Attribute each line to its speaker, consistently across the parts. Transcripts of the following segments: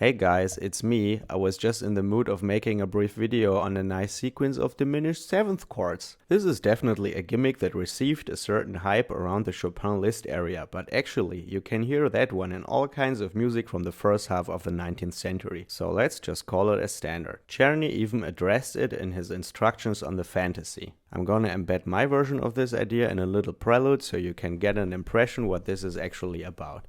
Speaker 1: Hey guys, it's me. I was just in the mood of making a brief video on a nice sequence of diminished seventh chords. This is definitely a gimmick that received a certain hype around the Chopin Liszt area, but actually you can hear that one in all kinds of music from the first half of the 19th century. So let's just call it a standard. Czerny even addressed it in his instructions on the Fantasy. I'm gonna embed my version of this idea in a little prelude so you can get an impression what this is actually about.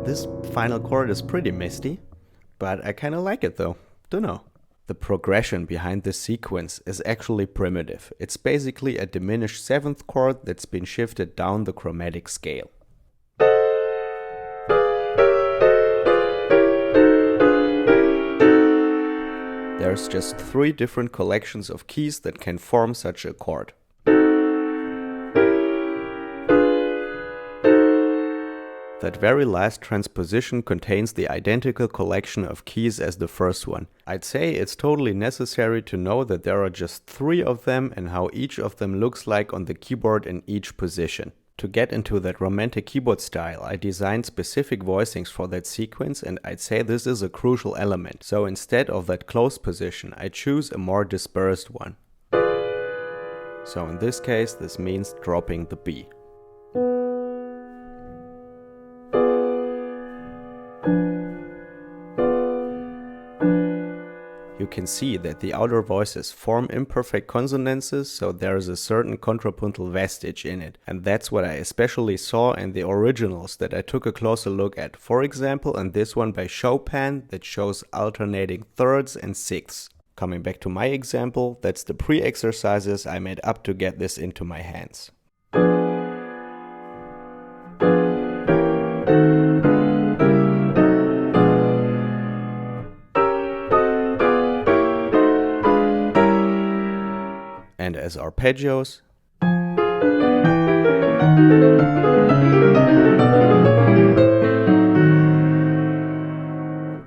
Speaker 1: This final chord is pretty misty, but I kinda like it though, dunno. The progression behind this sequence is actually primitive. It's basically a diminished seventh chord that's been shifted down the chromatic scale. There's just 3 different collections of keys that can form such a chord. That very last transposition contains the identical collection of keys as the first one. I'd say it's totally necessary to know that there are just 3 of them and how each of them looks like on the keyboard in each position. To get into that romantic keyboard style, I designed specific voicings for that sequence, and I'd say this is a crucial element. So instead of that closed position, I choose a more dispersed one. So in this case, this means dropping the B. You can see that the outer voices form imperfect consonances, so there is a certain contrapuntal vestige in it. And that's what I especially saw in the originals that I took a closer look at. For example, in this one by Chopin that shows alternating thirds and sixths. Coming back to my example, that's the pre-exercises I made up to get this into my hands. And as arpeggios.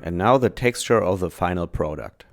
Speaker 1: And now the texture of the final product.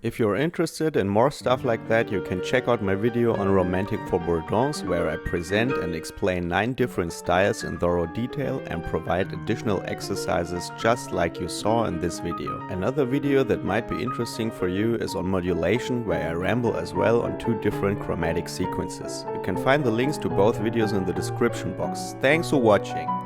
Speaker 1: If you're interested in more stuff like that, you can check out my video on Romantic for Bourdons, where I present and explain 9 different styles in thorough detail and provide additional exercises just like you saw in this video. Another video that might be interesting for you is on modulation, where I ramble as well on 2 different chromatic sequences. You can find the links to both videos in the description box. Thanks for watching!